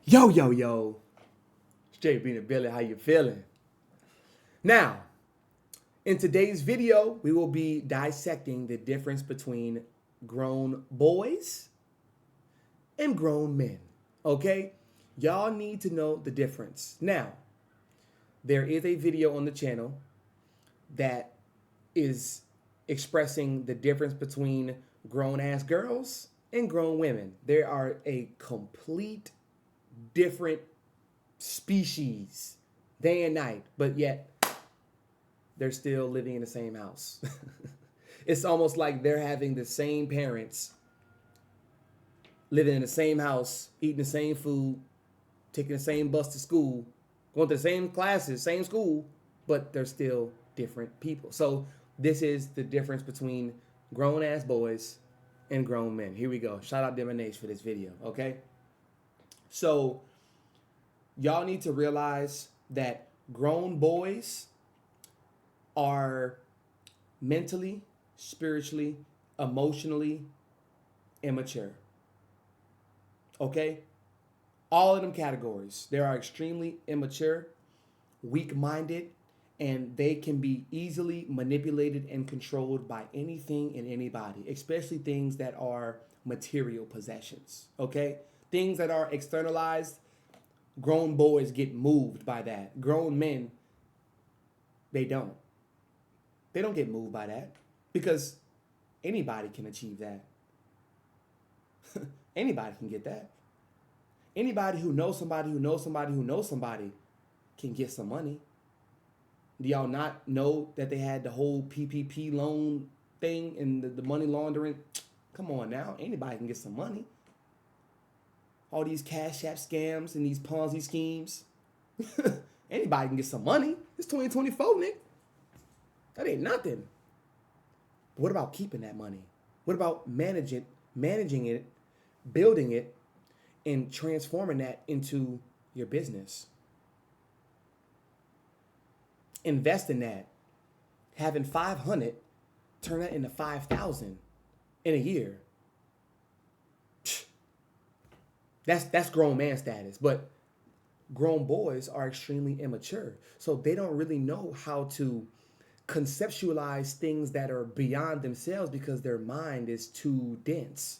Yo, yo, yo. 𝗂𝘂𝗫𝗏, how you feeling? Now, in today's video, we will be dissecting the difference between grown boys and grown men, okay? Y'all need to know the difference. Now, there is a video on the channel that is expressing the difference between grown-ass girls and grown women. There are a complete different species, day and night, but yet they're still living in the same house. It's almost like they're having the same parents, living in the same house, eating the same food, taking the same bus to school, going to the same classes, same school, but they're still different people. So this is the difference between grown-ass boys and grown men. Here we go. Shout out 𝗬𝗏 for this video, okay? So y'all need to realize that grown boys are mentally, spiritually, emotionally immature. Okay? All of them categories. They are extremely immature, weak-minded, and they can be easily manipulated and controlled by anything and anybody, especially things that are material possessions. Okay? Things that are externalized, grown boys get moved by that. Grown men, they don't. They don't get moved by that because anybody can achieve that. Anybody can get that. Anybody who knows somebody who knows somebody who knows somebody can get some money. Do y'all not know that they had the whole PPP loan thing and the money laundering? Come on now. Anybody can get some money. All these Cash App scams and these Ponzi schemes. Anybody can get some money. It's 2024, Nick. That ain't nothing. But what about keeping that money? What about managing it, building it, and transforming that into your business? Invest in that. Having 500, turn that into 5,000 in a year. That's grown man status, but grown boys are extremely immature. So they don't really know how to conceptualize things that are beyond themselves because their mind is too dense.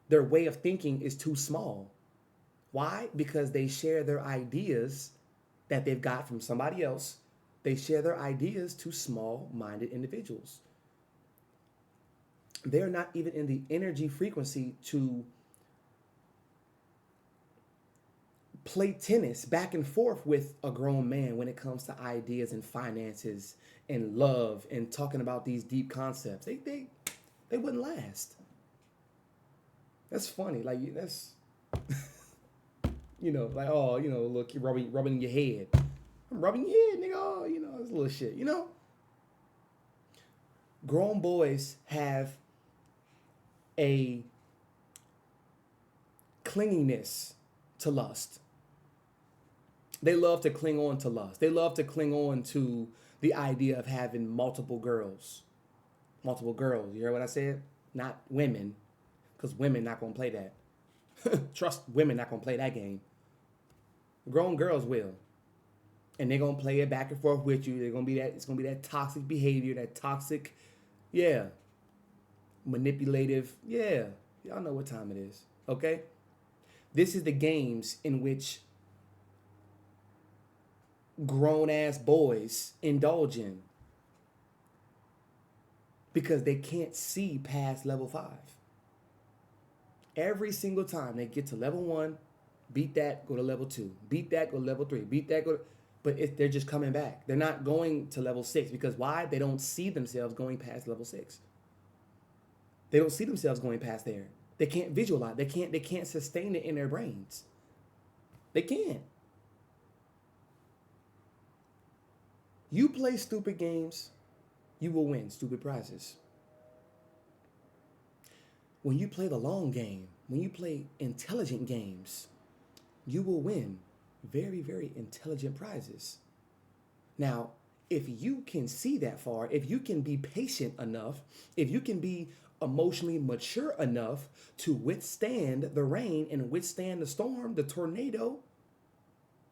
Their way of thinking is too small. Why? Because they share their ideas that they've got from somebody else. They share their ideas to small-minded individuals. They're not even in the energy frequency to play tennis back and forth with a grown man when it comes to ideas and finances and love and talking about these deep concepts. They wouldn't last. That's funny. Like, that's, like, oh, look, you're rubbing your head. I'm rubbing your head, nigga. Oh, it's a little shit, Grown boys have a clinginess to lust. They love to cling on to lust. They love to cling on to the idea of having multiple girls. Multiple girls. You hear what I said? Not women, because women not going to play that. Trust women not going to play that game. Grown girls will. And they're going to play it back and forth with you. It's going to be that toxic behavior, that toxic, manipulative, Y'all know what time it is, okay? This is the games in which grown-ass boys indulge in because they can't see past level 5. Every single time they get to level 1, beat that, go to level 2. Beat that, go to level 3. Beat that, go to... But they're just coming back. They're not going to level 6 because why? They don't see themselves going past level 6. They don't see themselves going past there. They can't visualize. They can't sustain it in their brains. They can't. You play stupid games, you will win stupid prizes. When you play the long game, when you play intelligent games, you will win very, very intelligent prizes. Now, if you can see that far, if you can be patient enough, if you can be emotionally mature enough to withstand the rain and withstand the storm, the tornado,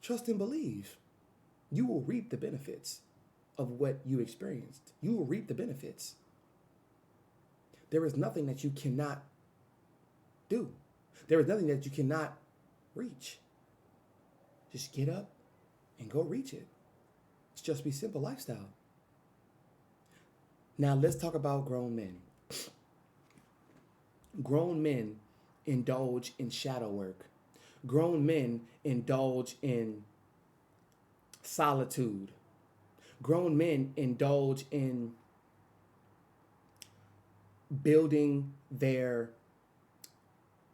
trust and believe. You will reap the benefits of what you experienced. You will reap the benefits. There is nothing that you cannot do. There is nothing that you cannot reach. Just get up and go reach it. It's Just Be Simple lifestyle. Now let's talk about grown men. Grown men indulge in shadow work. Grown men indulge in solitude. Grown men indulge in building their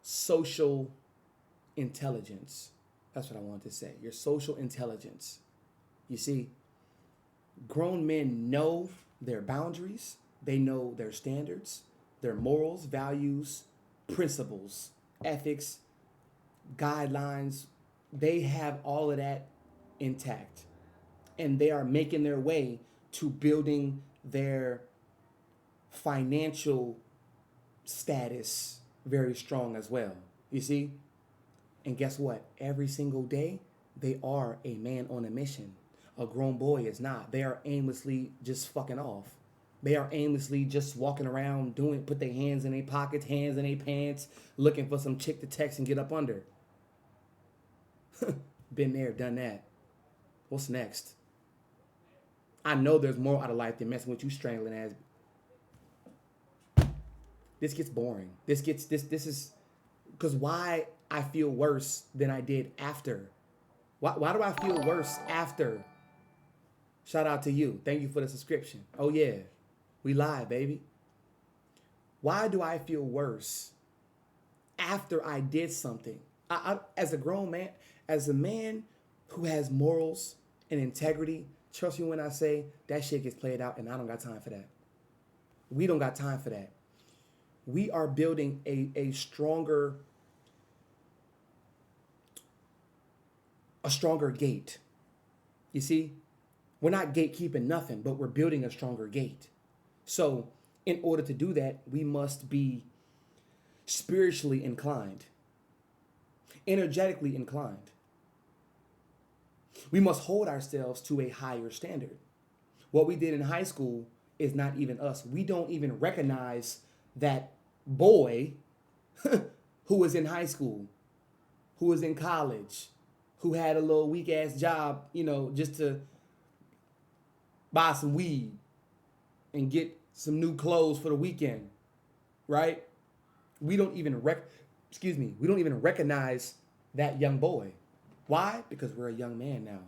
social intelligence. That's what I wanted to say. Your social intelligence. You see, grown men know their boundaries. They know their standards, their morals, values, principles, ethics, guidelines. They have all of that intact. And they are making their way to building their financial status very strong as well. You see? And guess what? Every single day, they are a man on a mission. A grown boy is not. They are aimlessly just fucking off. They are aimlessly just walking around put their hands in their pockets, hands in their pants, looking for some chick to text and get up under. Been there, done that. What's next? I know there's more out of life than messing with you strangling ass. This gets boring. This is because why I feel worse than I did after. Why do I feel worse after? Shout out to you. Thank you for the subscription. Oh yeah, we live, baby. Why do I feel worse after I did something? I as a grown man, as a man who has morals and integrity, trust me when I say that shit gets played out and I don't got time for that. We don't got time for that. We are building a stronger gate. You see? We're not gatekeeping nothing, but we're building a stronger gate. So in order to do that, we must be spiritually inclined, energetically inclined. We must hold ourselves to a higher standard. What we did in high school is not even us. We don't even recognize that boy who was in high school, who was in college, who had a little weak ass job, just to buy some weed and get some new clothes for the weekend, right? We don't even recognize that young boy. Why? Because we're a young man now.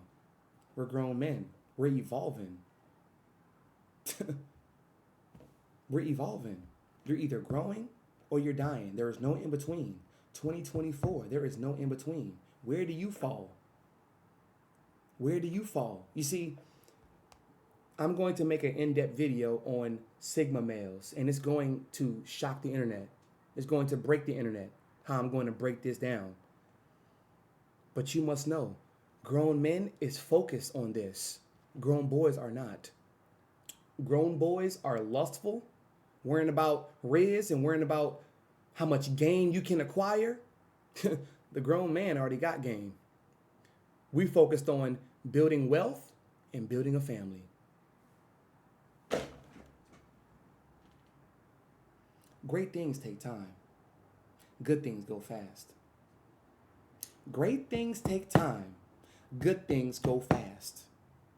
We're grown men. We're evolving. We're evolving. You're either growing or you're dying. There is no in between. 2024, there is no in between. Where do you fall? Where do you fall? You see, I'm going to make an in-depth video on Sigma males, and it's going to shock the internet. It's going to break the internet, how I'm going to break this down. But you must know, grown men is focused on this. Grown boys are not. Grown boys are lustful, worrying about riz and worrying about how much gain you can acquire. The grown man already got gain. We focused on building wealth and building a family. Great things take time. Good things go fast. Great things take time. Good things go fast.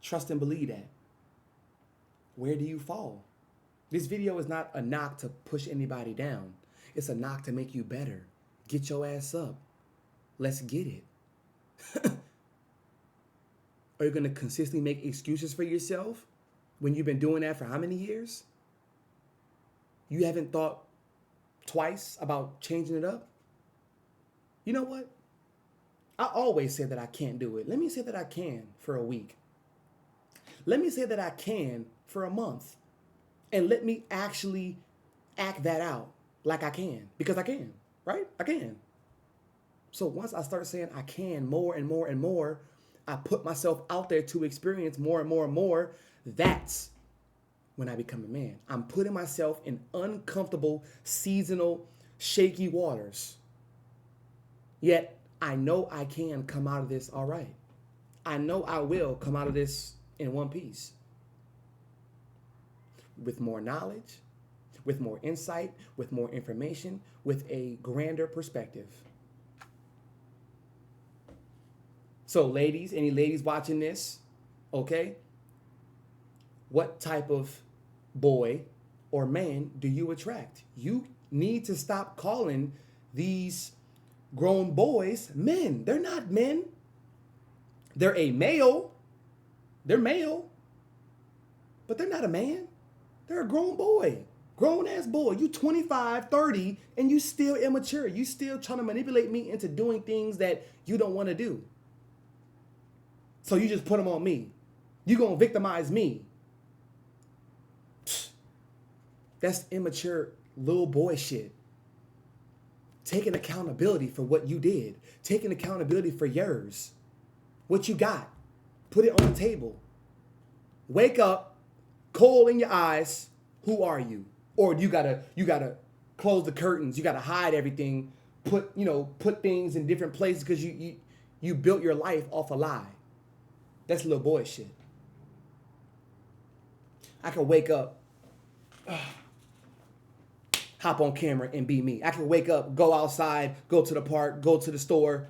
Trust and believe that. Where do you fall? This video is not a knock to push anybody down. It's a knock to make you better. Get your ass up. Let's get it. Are you going to consistently make excuses for yourself when you've been doing that for how many years? You haven't thought twice about changing it up? You know what? I always say that I can't do it. Let me say that I can for a week. Let me say that I can for a month. And let me actually act that out like I can. Because I can, right? I can. So once I start saying I can more and more and more, I put myself out there to experience more and more and more. That's when I become a man. I'm putting myself in uncomfortable, seasonal, shaky waters. Yet I know I can come out of this all right. I know I will come out of this in one piece. With more knowledge, with more insight, with more information, with a grander perspective. So ladies, any ladies watching this, okay? What type of boy or man do you attract? You need to stop calling these grown boys men. They're not men. They're a male. They're male. But they're not a man. They're a grown boy. Grown ass boy. You 25, 30, and you still immature. You still trying to manipulate me into doing things that you don't want to do. So you just put them on me. You gonna victimize me. That's immature little boy shit. Taking accountability for what you did. Taking accountability for yours. What you got. Put it on the table. Wake up, coal in your eyes. Who are you? Or you gotta close the curtains. You gotta hide everything. Put things in different places because you built your life off a lie. That's little boy shit. I can wake up, hop on camera and be me. I can wake up, go outside, go to the park, go to the store,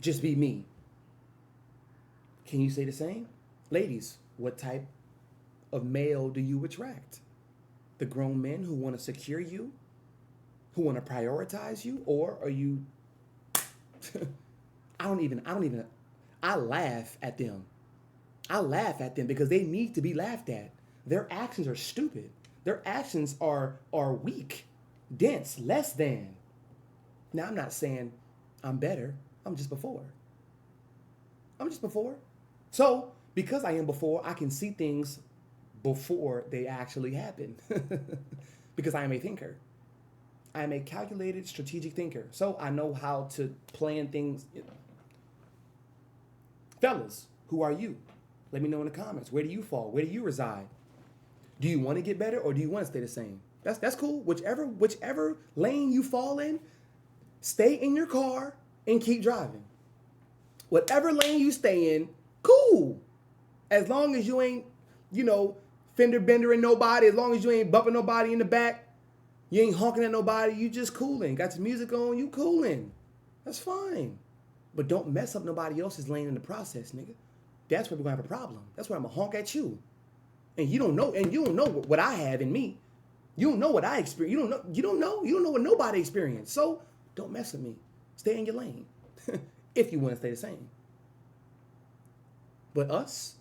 just be me. Can you say the same? Ladies, what type of male do you attract? The grown men who want to secure you, who want to prioritize you, or are you I laugh at them. I laugh at them because they need to be laughed at. Their actions are stupid. Their actions are weak, dense, less than. Now, I'm not saying I'm better. I'm just before. So, because I am before, I can see things before they actually happen. Because I am a thinker. I am a calculated, strategic thinker. So, I know how to plan things. Fellas, who are you? Let me know in the comments. Where do you fall? Where do you reside? Do you want to get better or do you want to stay the same? That's cool. Whichever lane you fall in, stay in your car and keep driving. Whatever lane you stay in, cool. As long as you ain't, fender bendering nobody, as long as you ain't bumping nobody in the back, you ain't honking at nobody, you just cooling. Got your music on, you cooling. That's fine. But don't mess up nobody else's lane in the process, nigga. That's where we're gonna have a problem. That's where I'm gonna honk at you. And you don't know what I have in me. You don't know what I experience. You don't know what nobody experienced. So don't mess with me. Stay in your lane. If you want to stay the same. But us,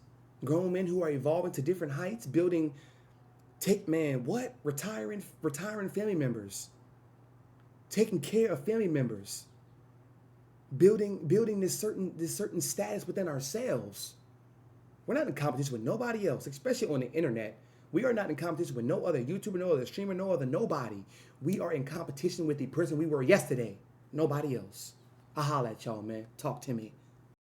grown men who are evolving to different heights, retiring family members, taking care of family members, building this certain status within ourselves. We're not in competition with nobody else, especially on the internet. We are not in competition with no other YouTuber, no other streamer, no other nobody. We are in competition with the person we were yesterday. Nobody else. I holla at y'all, man. Talk to me.